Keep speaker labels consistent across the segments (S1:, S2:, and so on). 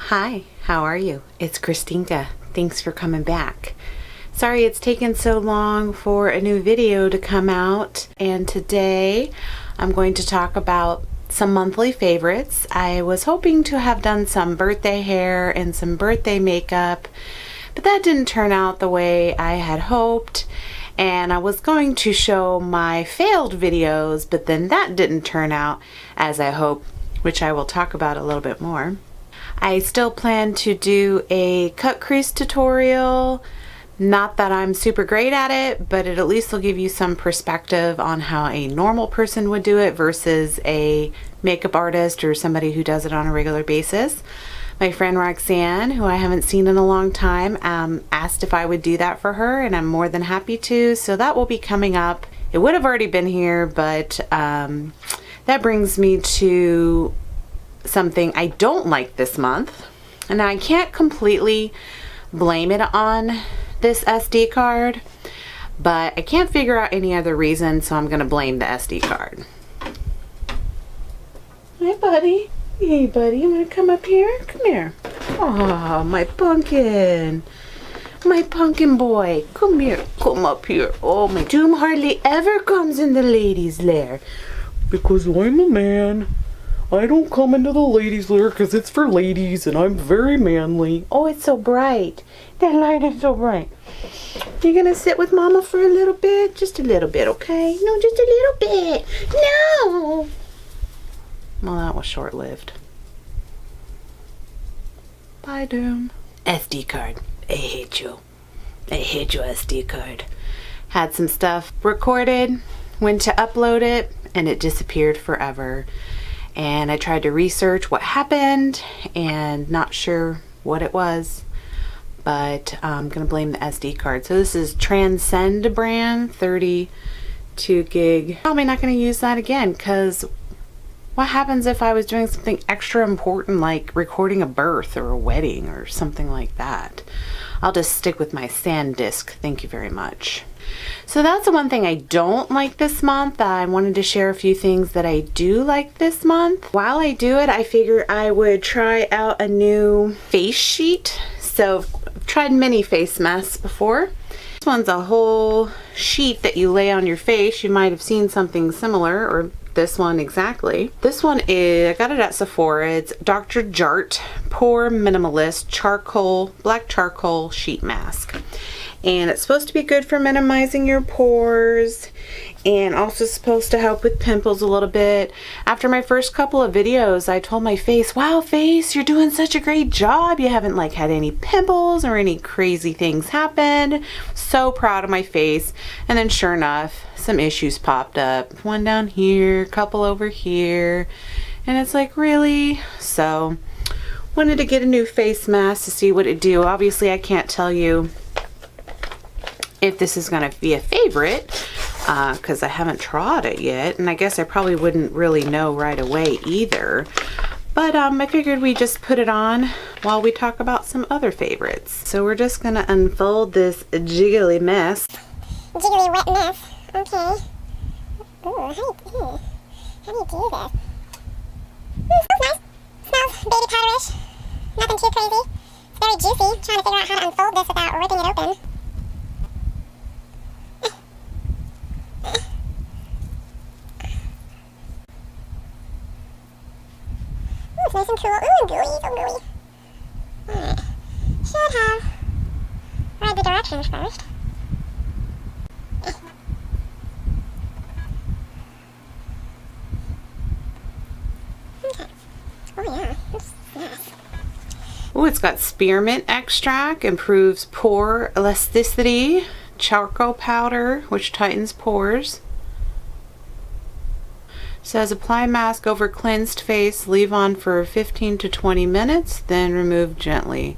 S1: Hi, how are you? It's Stinka. Thanks for coming back. Sorry it's taken so long for a new video to come out, and today I'm going to talk about some monthly favorites. I was hoping to have done some birthday hair and some birthday makeup, but that didn't turn out the way I had hoped, and I was going to show my failed videos, but then that didn't turn out as I hoped, which I will talk about a little bit more. I still plan to do a cut crease tutorial. Not that I'm super great at it, but it at least will give you some perspective on how a normal person would do it versus a makeup artist or somebody who does it on a regular basis. My friend Roxanne, who I haven't seen in a long time, asked if I would do that for her, and I'm more than happy to, so that will be coming up. It would have already been here, but that brings me to something I don't like this month, and I can't completely blame it on this SD card, but I can't figure out any other reason, so I'm gonna blame the SD card. Hi buddy. Hey buddy, you wanna come up here? Come here. Oh, my pumpkin. My pumpkin boy. Come here. Come up here. Oh, my Doom hardly ever comes in the ladies' lair.
S2: Because I'm a man. I don't come into the ladies' lair because it's for ladies and I'm very manly.
S1: Oh, it's so bright. That light is so bright. You gonna sit with Mama for a little bit? Just a little bit, okay? No, just a little bit. No! Well, that was short-lived. Bye, Doom. SD card. I hate you. I hate you, SD card. Had some stuff recorded, went to upload it, and it disappeared forever. And I tried to research what happened and not sure what it was, but I'm gonna blame the SD card. So this is Transcend brand, 32 gig. Probably not gonna use that again, because what happens if I was doing something extra important like recording a birth or a wedding or something like that? I'll just stick with my SanDisk, thank you very much. So that's the one thing I don't like this month. I wanted to share a few things that I do like this month. While I do it, I figure I would try out a new face sheet. So I've tried many face masks before. This one's a whole sheet that you lay on your face. You might have seen something similar, or this one exactly. This one is, I got it at Sephora. It's Dr. Jart Pore Minimalist Charcoal, Black Charcoal Sheet Mask. And it's supposed to be good for minimizing your pores, and also supposed to help with pimples a little bit. After my first couple of videos, I told my face, wow face, you're doing such a great job. You haven't like had any pimples or any crazy things happen. So proud of my face. And then sure enough, some issues popped up. One down here, a couple over here. And it's like, really? So wanted to get a new face mask to see what it do. Obviously I can't tell you if this is going to be a favorite because I haven't tried it yet, and I guess I probably wouldn't really know right away either, but I figured we just put it on while we talk about some other favorites. So we're just going to unfold this jiggly mess.
S3: Jiggly wet mess. Okay. Ooh, how do you do this? Smells nice. Smells baby powderish. Nothing too crazy. It's very juicy. Trying to figure out how to unfold this without ripping it open. It's nice and cool. Ooh, gooey, so gooey. Alright. Should have read the directions first. Okay. Oh yeah, that's nice.
S1: Oh, it's got spearmint extract, improves pore elasticity, charcoal powder, which tightens pores. Says apply mask over cleansed face, leave on for 15 to 20 minutes, then remove gently.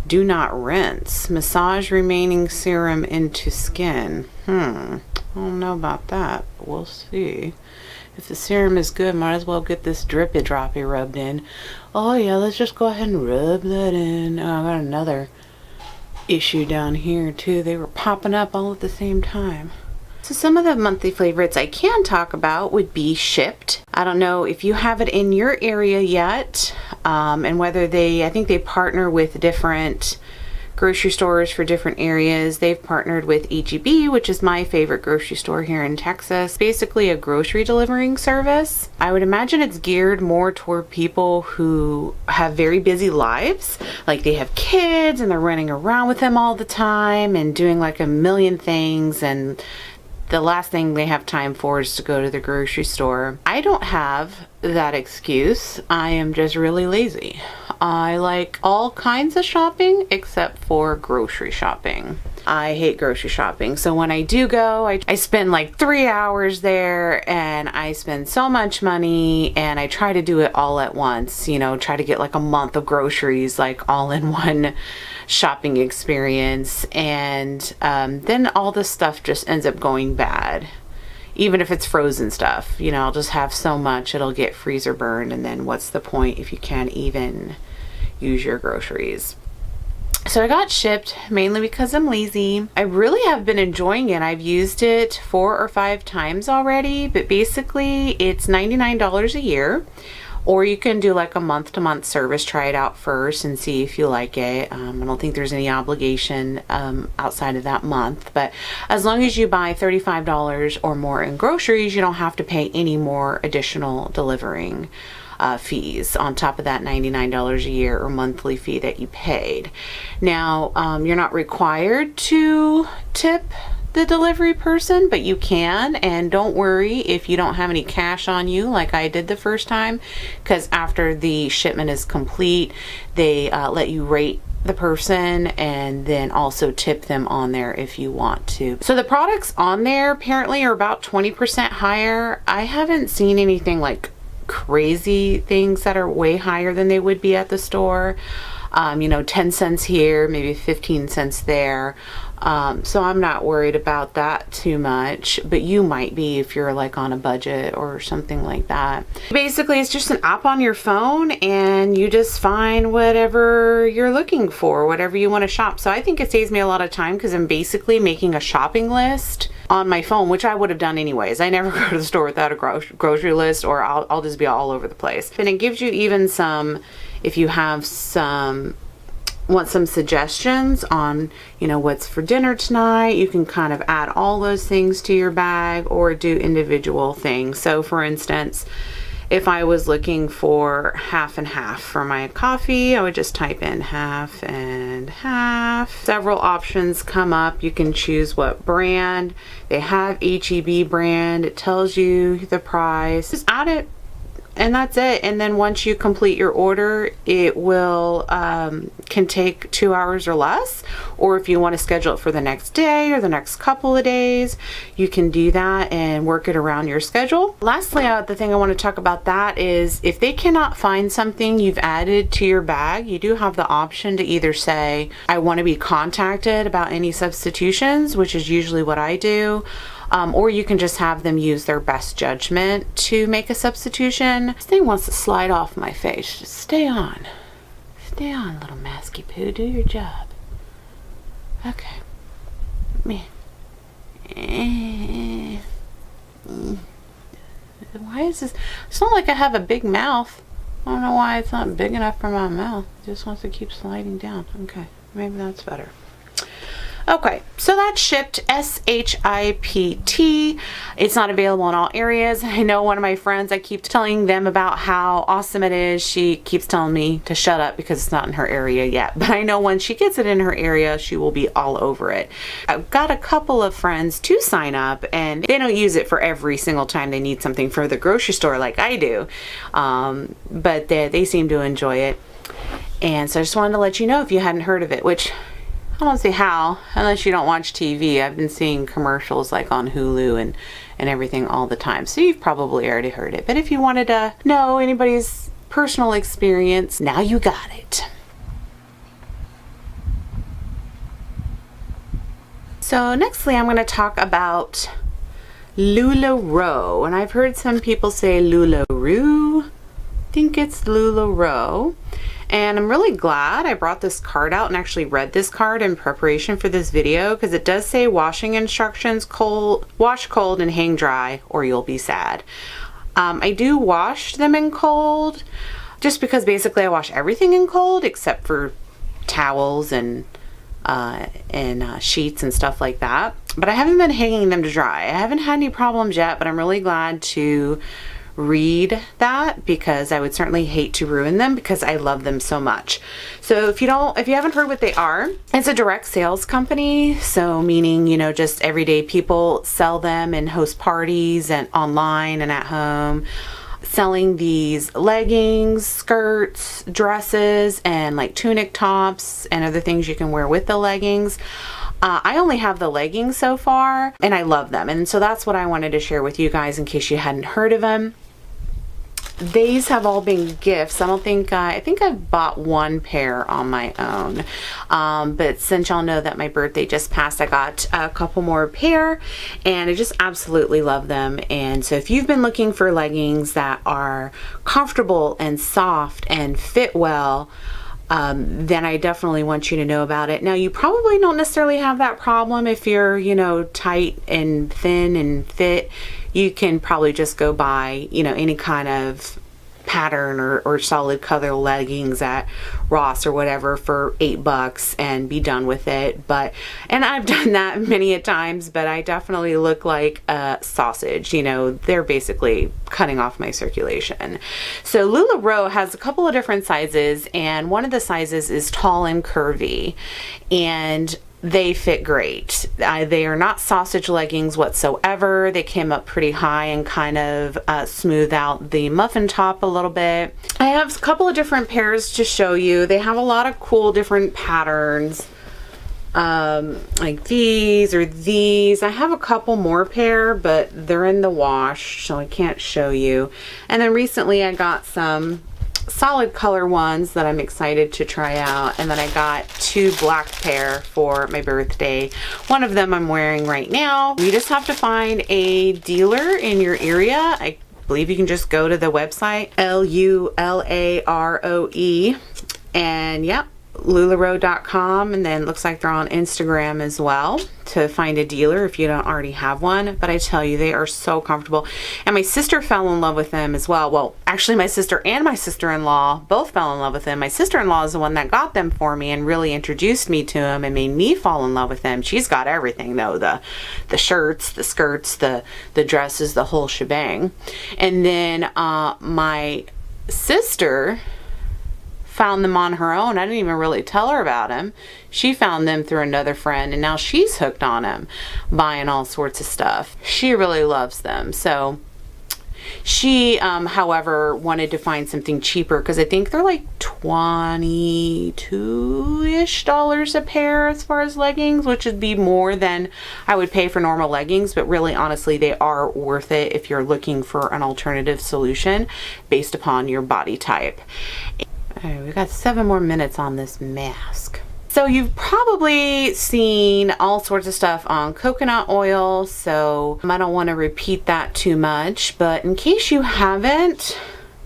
S1: Do not rinse. Massage remaining serum into skin. I don't know about that, but we'll see. If the serum is good, might as well get this drippy droppy rubbed in. Oh yeah, let's just go ahead and rub that in. Oh, I got another issue down here too. They were popping up all at the same time. So some of the monthly favorites I can talk about would be Shipped. I don't know if you have it in your area yet. and whether I think they partner with different grocery stores for different areas. They've partnered with HEB, which is my favorite grocery store here in Texas. Basically a grocery delivering service. I would imagine it's geared more toward people who have very busy lives. Like they have kids and they're running around with them all the time and doing like a million things, and the last thing they have time for is to go to the grocery store. I don't have that excuse. I am just really lazy. I like all kinds of shopping except for grocery shopping. I hate grocery shopping. So when I do go, I spend like 3 hours there and I spend so much money, and I try to do it all at once, you know, try to get like a month of groceries like all in one shopping experience, and then all this stuff just ends up going bad. Even if it's frozen stuff, you know, I'll just have so much it'll get freezer burned, and then what's the point if you can't even use your groceries? So I got shipped mainly because I'm lazy. I really have been enjoying it. I've used it 4 or 5 times already, but basically it's $99 a year. Or you can do like a month-to-month service, try it out first and see if you like it. I don't think there's any obligation outside of that month, but as long as you buy $35 or more in groceries, you don't have to pay any more additional delivering fees on top of that $99 a year or monthly fee that you paid. Now, you're not required to tip the delivery person, but you can, and don't worry if you don't have any cash on you like I did the first time, because after the shipment is complete, they let you rate the person and then also tip them on there if you want to. So the products on there apparently are about 20% higher. I haven't seen anything like crazy things that are way higher than they would be at the store. You know, 10 cents here, maybe 15 cents there. So I'm not worried about that too much, but you might be if you're like on a budget or something like that. Basically, it's just an app on your phone and you just find whatever you're looking for, whatever you want to shop. So I think it saves me a lot of time because I'm basically making a shopping list on my phone, which I would have done anyways. I never go to the store without a grocery list, or I'll just be all over the place. And it gives you even some, if you have want some suggestions on, you know, what's for dinner tonight, you can kind of add all those things to your bag or do individual things. So for instance, if I was looking for half and half for my coffee, I would just type in half and half. Several options come up. You can choose what brand. They have HEB brand. It tells you the price. Just add it, and that's it. And then once you complete your order, it will can take 2 hours or less, or if you want to schedule it for the next day or the next couple of days, you can do that and work it around your schedule. Lastly, the thing I want to talk about that is if they cannot find something you've added to your bag, you do have the option to either say, I want to be contacted about any substitutions, which is usually what I do. Or you can just have them use their best judgment to make a substitution. This thing wants to slide off my face. Just stay on. Stay on, little masky poo. Do your job. Okay. Me. Why is this? It's not like I have a big mouth. I don't know why it's not big enough for my mouth. It just wants to keep sliding down. Okay. Maybe that's better. Okay, so that's shipped, SHIPT. It's not available in all areas. I know one of my friends, I keep telling them about how awesome it is. She keeps telling me to shut up because it's not in her area yet. But I know when she gets it in her area, she will be all over it. I've got a couple of friends to sign up, and they don't use it for every single time they need something for the grocery store like I do. But they seem to enjoy it. And so I just wanted to let you know if you hadn't heard of it, which I don't see how, unless you don't watch TV. I've been seeing commercials like on Hulu and everything all the time. So you've probably already heard it. But if you wanted to know anybody's personal experience, now you got it. So nextly, I'm going to talk about LuLaRoe. And I've heard some people say LuLaRoe. I think it's LuLaRoe. And I'm really glad I brought this card out and actually read this card in preparation for this video, because it does say washing instructions: wash cold and hang dry or you'll be sad. I do wash them in cold just because basically I wash everything in cold except for towels and sheets and stuff like that. But I haven't been hanging them to dry. I haven't had any problems yet, but I'm really glad to read that, because I would certainly hate to ruin them because I love them so much. So if you haven't heard what they are, it's a direct sales company. So meaning, you know, just everyday people sell them and host parties and online and at home, selling these leggings, skirts, dresses, and like tunic tops and other things you can wear with the leggings. I only have the leggings so far, and I love them. And so that's what I wanted to share with you guys in case you hadn't heard of them. These have all been gifts. I think I bought one pair on my own. But since y'all know that my birthday just passed, I got a couple more pair, and I just absolutely love them. And so if you've been looking for leggings that are comfortable and soft and fit well, then I definitely want you to know about it. Now, you probably don't necessarily have that problem if you're, you know, tight and thin and fit. You can probably just go buy, you know, any kind of pattern or solid color leggings at Ross or whatever for $8 and be done with it. And I've done that many a times, but I definitely look like a sausage. You know, they're basically cutting off my circulation. So LuLaRoe has a couple of different sizes, and one of the sizes is tall and curvy, and they fit great. They are not sausage leggings whatsoever. They came up pretty high and kind of smooth out the muffin top a little bit. I have a couple of different pairs to show you. They have a lot of cool different patterns, like these or these. I have a couple more pair, but they're in the wash, so I can't show you. And then recently I got some solid color ones that I'm excited to try out, and then I got 2 black pair for my birthday. One of them I'm wearing right now. You just have to find a dealer in your area. I believe you can just go to the website LuLaRoe, and yep, LuLaRoe.com, and then looks like they're on Instagram as well to find a dealer if you don't already have one. But I tell you, they are so comfortable. And my sister fell in love with them as well. Well, actually my sister and my sister-in-law both fell in love with them. My sister-in-law is the one that got them for me and really introduced me to them and made me fall in love with them. She's got everything though, the shirts, the skirts, the dresses, the whole shebang. And then my sister found them on her own. I didn't even really tell her about them. She found them through another friend, and now she's hooked on them, buying all sorts of stuff. She really loves them. So she, however, wanted to find something cheaper, because I think they're like $22-ish a pair as far as leggings, which would be more than I would pay for normal leggings, but really honestly they are worth it if you're looking for an alternative solution based upon your body type. Alright, we got 7 more minutes on this mask. So you've probably seen all sorts of stuff on coconut oil, so I don't want to repeat that too much, but in case you haven't,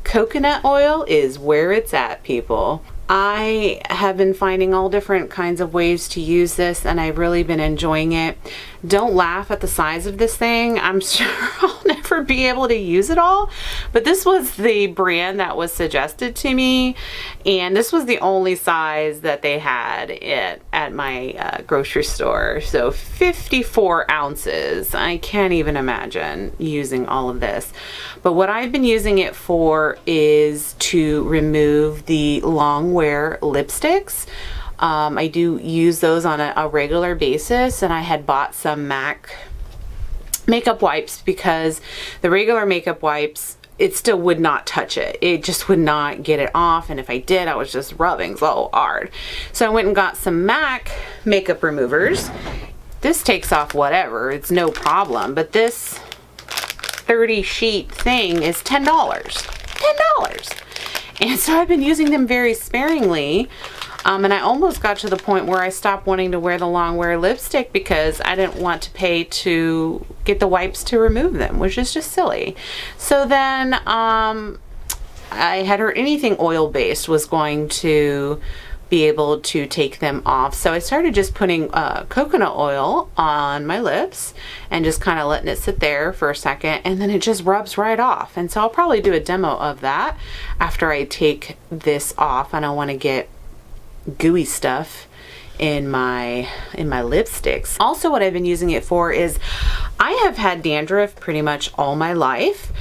S1: coconut oil is where it's at, people. I have been finding all different kinds of ways to use this, and I've really been enjoying it. Don't laugh at the size of this thing. I'm sure I'll never be able to use it all, but this was the brand that was suggested to me, and this was the only size that they had at my grocery store. So 54 ounces. I can't even imagine using all of this. But what I've been using it for is to remove the long wear lipsticks. I do use those on a regular basis, and I had bought some MAC makeup wipes because the regular makeup wipes, it still would not touch it. It just would not get it off, and if I did, I was just rubbing so hard. So I went and got some MAC makeup removers. This takes off whatever, it's no problem, but this 30 sheet thing is $10. $10! And so I've been using them very sparingly. And I almost got to the point where I stopped wanting to wear the long wear lipstick because I didn't want to pay to get the wipes to remove them, which is just silly. So then I had heard anything oil based was going to be able to take them off. So I started just putting coconut oil on my lips and just kind of letting it sit there for a second, and then it just rubs right off. And so I'll probably do a demo of that after I take this off. I don't want to get gooey stuff in my lipsticks. Also, what I've been using it for is I have had dandruff pretty much all my life.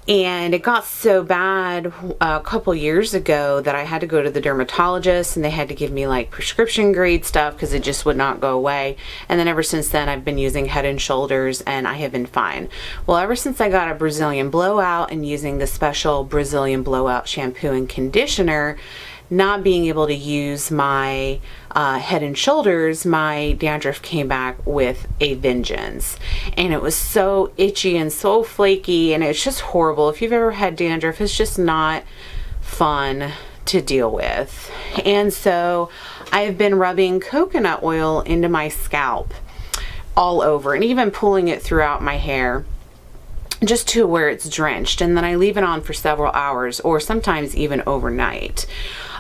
S1: And it got so bad a couple years ago that I had to go to the dermatologist, and they had to give me like prescription grade stuff because it just would not go away. And then ever since then, I've been using Head and Shoulders, and I have been fine. Well, ever since I got a Brazilian blowout and using the special Brazilian blowout shampoo and conditioner, not being able to use my Head and Shoulders, my dandruff came back with a vengeance. And it was so itchy and so flaky, and it's just horrible. If you've ever had dandruff, it's just not fun to deal with. And so I've been rubbing coconut oil into my scalp all over, and even pulling it throughout my hair, just to where it's drenched, and then I leave it on for several hours or sometimes even overnight.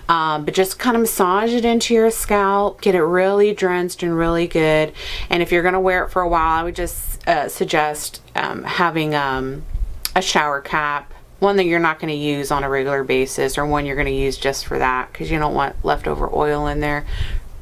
S1: But just kind of massage it into your scalp, get it really drenched and really good. And if you're going to wear it for a while, I would just suggest having a shower cap, one that you're not going to use on a regular basis, or one you're going to use just for that, because you don't want leftover oil in there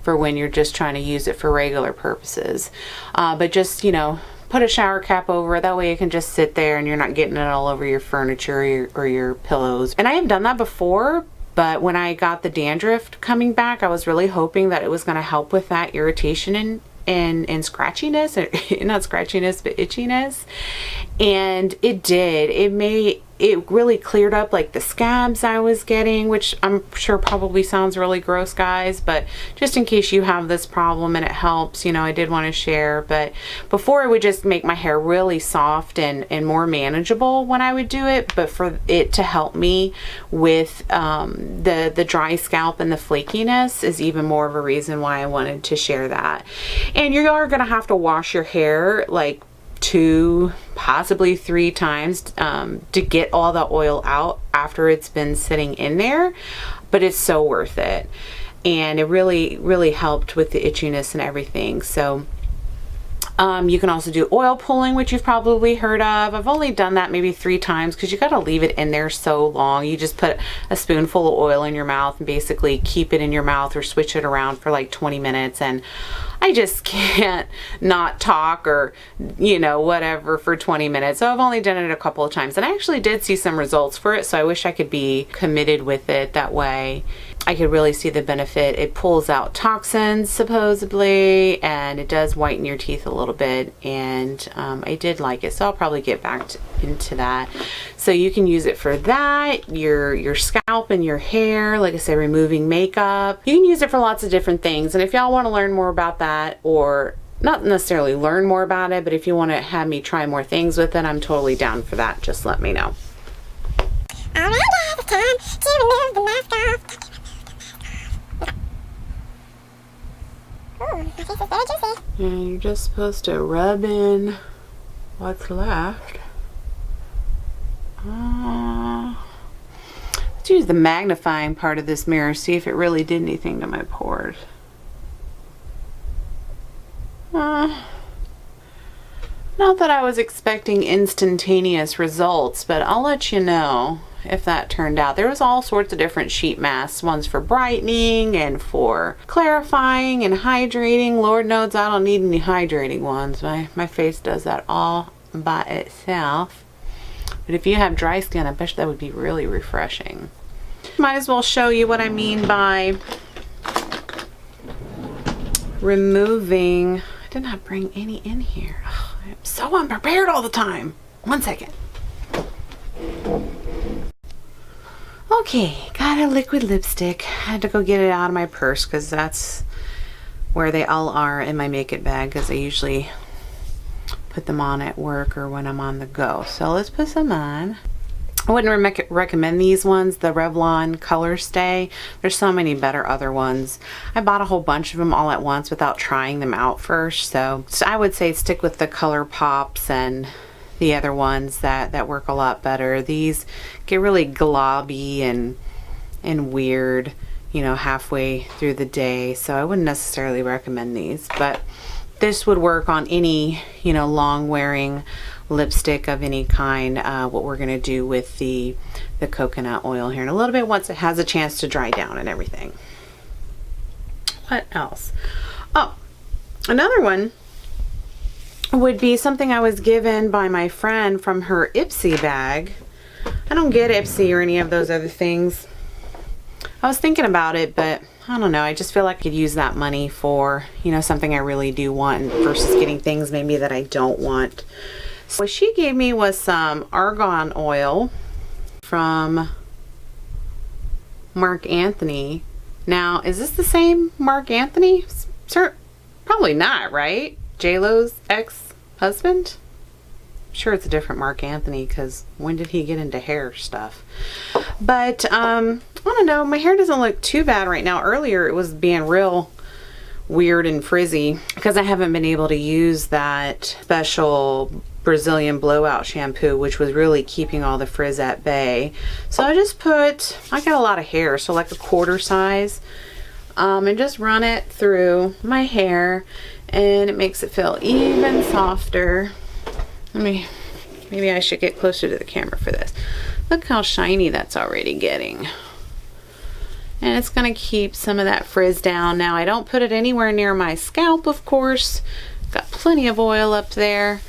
S1: for when you're just trying to use it for regular purposes. But just, you know, put a shower cap over it. That way it can just sit there and you're not getting it all over your furniture or your pillows. And I have done that before, but when I got the dandruff coming back, I was really hoping that it was going to help with that irritation and scratchiness, or not scratchiness, but itchiness. And it did. It really cleared up like the scabs I was getting, which I'm sure probably sounds really gross, guys, but just in case you have this problem and it helps, you know, I did want to share. But before, it would just make my hair really soft and more manageable when I would do it, but for it to help me with the dry scalp and the flakiness is even more of a reason why I wanted to share that. And you are going to have to wash your hair like 2, possibly 3 times to get all the oil out after it's been sitting in there, but it's so worth it. And it really helped with the itchiness and everything. So you can also do oil pulling, which you've probably heard of. I've only done that maybe 3 times because you got to leave it in there so long. You just put a spoonful of oil in your mouth and basically keep it in your mouth or switch it around for like 20 minutes. And I just can't not talk or, you know, whatever for 20 minutes. So I've only done it a couple of times, and I actually did see some results for it. So I wish I could be committed with it that way. I could really see the benefit. It pulls out toxins supposedly, and it does whiten your teeth a little bit, and I did like it, so I'll probably get back into that. So you can use it for that, your scalp and your hair, like I said, removing makeup. You can use it for lots of different things, and if y'all want to learn more about that, or not necessarily learn more about it, but if you want to have me try more things with it, I'm totally down for that. Just let me know.
S3: Alright guys, it's time to remove the mask off. Ooh, my face is very juicy.
S1: And you're just supposed to rub in what's left. Let's use the magnifying part of this mirror, see if it really did anything to my pores. Not that I was expecting instantaneous results, but I'll let you know if that turned out. There was all sorts of different sheet masks, ones for brightening and for clarifying and hydrating. Lord knows I don't need any hydrating ones. My face does that all by itself. But if you have dry skin, I bet that would be really refreshing. Might as well show you what I mean by removing. I did not bring any in here. Ugh, I'm so unprepared all the time. 1 second. Okay, got a liquid lipstick. I had to go get it out of my purse because that's where they all are in my makeup bag, because I usually put them on at work or when I'm on the go. So let's put some on. I wouldn't recommend these ones, the Revlon Color Stay. There's so many better other ones. I bought a whole bunch of them all at once without trying them out first. So I would say stick with the Color Pops and the other ones that work a lot better. These get really globby and weird you know, halfway through the day. So I wouldn't necessarily recommend these, but this would work on any, you know, long wearing lipstick of any kind. What we're gonna do with the coconut oil here in a little bit once it has a chance to dry down and everything. What else? Oh, another one would be something I was given by my friend from her Ipsy bag. I don't get Ipsy or any of those other things. I was thinking about it, but I don't know. I just feel like I could use that money for, you know, something I really do want versus getting things maybe that I don't want. So what she gave me was some argan oil from Marc Anthony. Now, is this the same Marc Anthony? Sir, probably not, right? J-Lo's ex-husband? I'm sure it's a different Marc Anthony, because when did he get into hair stuff? But I don't know, my hair doesn't look too bad right now. Earlier it was being real weird and frizzy because I haven't been able to use that special Brazilian blowout shampoo, which was really keeping all the frizz at bay. So I got a lot of hair, so like a quarter size, and just run it through my hair, and it makes it feel even softer. Maybe I should get closer to the camera for this. Look how shiny that's already getting. And it's gonna keep some of that frizz down. Now, I don't put it anywhere near my scalp, of course. Got plenty of oil up there.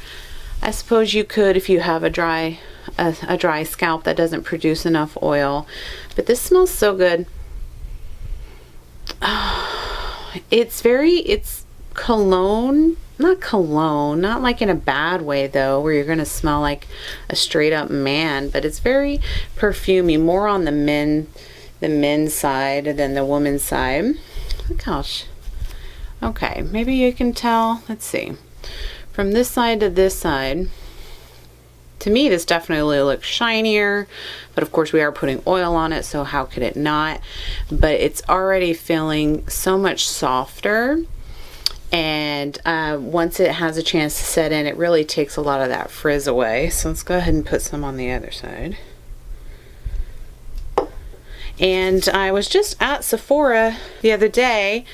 S1: I suppose you could if you have a dry scalp that doesn't produce enough oil. But this smells so good. It's cologne. Not like in a bad way though, where you're gonna smell like a straight up man, but it's very perfumey, more on the men's side than the woman's side. Look how okay, maybe you can tell. Let's see. From this side to this side, to me this definitely looks shinier, but of course we are putting oil on it, so how could it not? But it's already feeling so much softer, and once it has a chance to set in, it really takes a lot of that frizz away. So let's go ahead and put some on the other side. And I was just at Sephora the other day,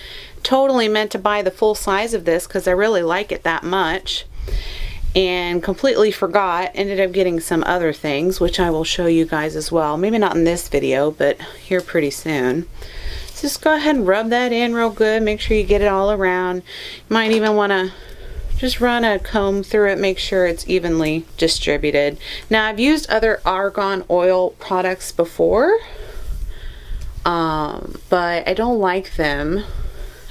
S1: totally meant to buy the full size of this because I really like it that much, and completely forgot. Ended up getting some other things, which I will show you guys as well. Maybe not in this video, but here pretty soon. So just go ahead and rub that in real good. Make sure you get it all around. You might even want to just run a comb through it, make sure it's evenly distributed. Now, I've used other argan oil products before, but I don't like them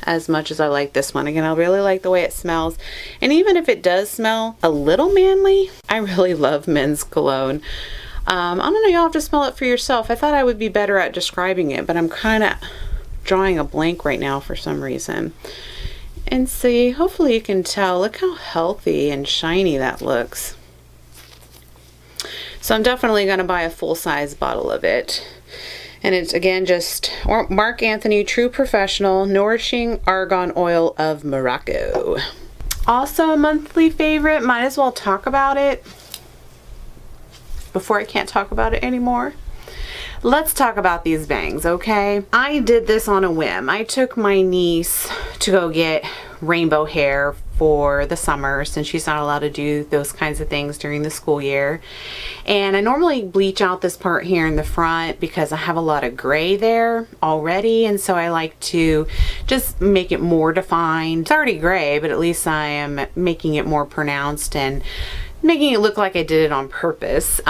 S1: as much as I like this one. Again, I really like the way it smells. And even if it does smell a little manly, I really love men's cologne. I don't know, you'll have to smell it for yourself. I thought I would be better at describing it, but I'm kind of drawing a blank right now for some reason. And see, hopefully you can tell, look how healthy and shiny that looks. So I'm definitely going to buy a full-size bottle of it. And it's, again, just Marc Anthony True Professional Nourishing Argan Oil of Morocco. Also a monthly favorite, might as well talk about it before I can't talk about it anymore. Let's talk about these bangs, okay? I did this on a whim. I took my niece to go get rainbow hair for the summer, since she's not allowed to do those kinds of things during the school year. And I normally bleach out this part here in the front because I have a lot of gray there already, and so I like to just make it more defined. It's already gray, but at least I am making it more pronounced and making it look like I did it on purpose,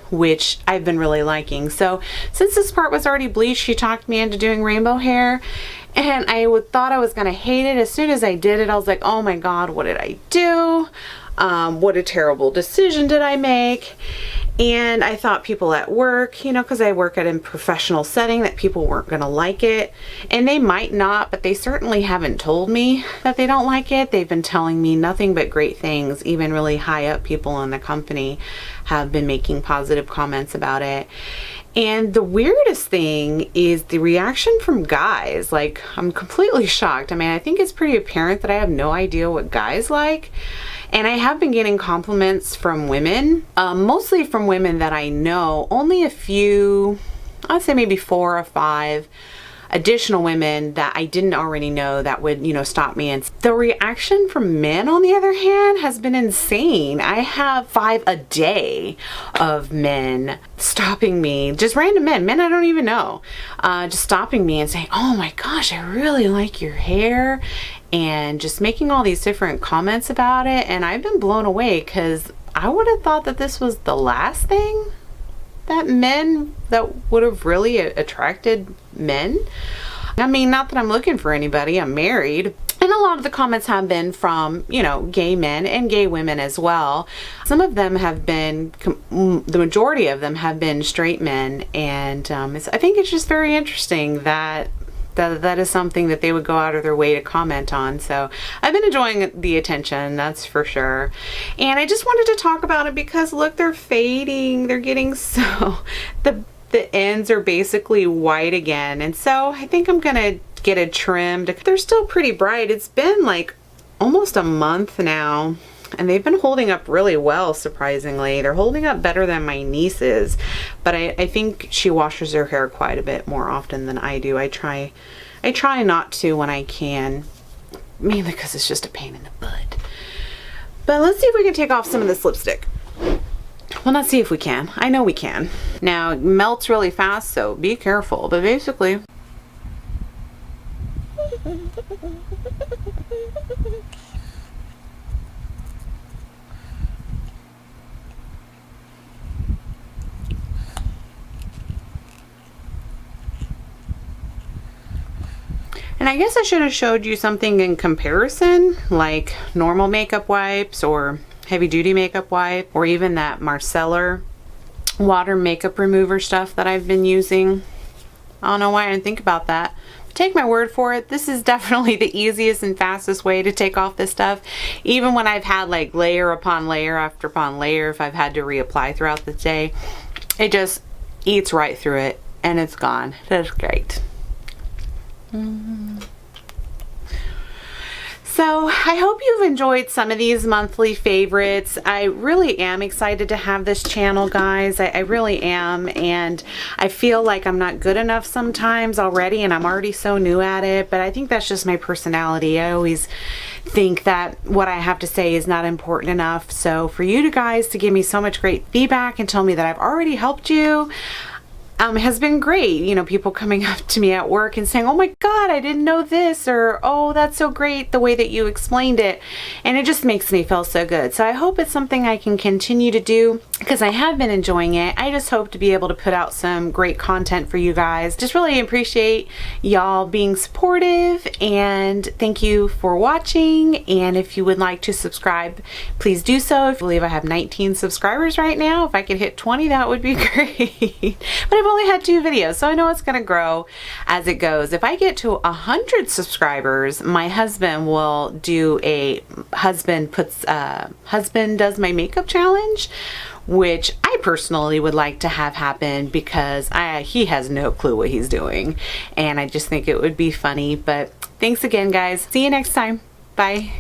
S1: which I've been really liking. So since this part was already bleached, she talked me into doing rainbow hair, and I thought I was gonna hate it. As soon as I did it, I was like, oh my god, what did I do? What a terrible decision did I make? And I thought people at work, you know, because I work at a professional setting, that people weren't gonna like it. And they might not, but they certainly haven't told me that they don't like it. They've been telling me nothing but great things. Even really high up people in the company have been making positive comments about it. And the weirdest thing is the reaction from guys. Like, I'm completely shocked. I mean, I think it's pretty apparent that I have no idea what guys like. And I have been getting compliments from women, mostly from women that I know. Only a few, I'd say maybe 4 or 5 additional women that I didn't already know that would, you know, stop me. And the reaction from men, on the other hand, has been insane. I have 5 a day of men stopping me, just random men I don't even know, just stopping me and saying, oh my gosh, I really like your hair, and just making all these different comments about it. And I've been blown away, because I would have thought that this was the last thing that would have really attracted men. I mean, not that I'm looking for anybody, I'm married. And a lot of the comments have been from, you know, gay men and gay women as well. Some of them have been, the majority of them have been straight men. And I think it's just very interesting that that is something that they would go out of their way to comment on. So I've been enjoying the attention, that's for sure. And I just wanted to talk about it because look, they're fading. They're getting so, the ends are basically white again. And so I think I'm gonna get it trimmed. They're still pretty bright. It's been like almost a month now, and they've been holding up really well, surprisingly. They're holding up better than my niece's, but I think she washes her hair quite a bit more often than I do. I try not to when I can, mainly because it's just a pain in the butt. But let's see if we can take off some of this lipstick. Well, let's see if we can. I know we can. Now, it melts really fast, so be careful, but basically... And I guess I should have showed you something in comparison, like normal makeup wipes or heavy duty makeup wipe, or even that Marcellar water makeup remover stuff that I've been using. I don't know why I didn't think about that. Take my word for it, this is definitely the easiest and fastest way to take off this stuff. Even when I've had like layer upon layer upon layer, if I've had to reapply throughout the day, it just eats right through it and it's gone. That's great. So I hope you've enjoyed some of these monthly favorites. I really am excited to have this channel, guys. I really am, and I feel like I'm not good enough sometimes already, and I'm already so new at it, but I think that's just my personality. I always think that what I have to say is not important enough. So for you guys to give me so much great feedback and tell me that I've already helped you, has been great. You know, people coming up to me at work and saying, oh my God, I didn't know this, or oh, that's so great the way that you explained it. And it just makes me feel so good. So I hope it's something I can continue to do, because I have been enjoying it. I just hope to be able to put out some great content for you guys. Just really appreciate y'all being supportive, and thank you for watching. And if you would like to subscribe, please do so. I believe I have 19 subscribers right now. If I could hit 20, that would be great. But I've only had 2 videos, so I know it's gonna grow as it goes. If I get to 100 subscribers, my husband will do a husband does my makeup challenge, which I personally would like to have happen, because he has no clue what he's doing, and I just think it would be funny. But thanks again, guys. See you next time. Bye.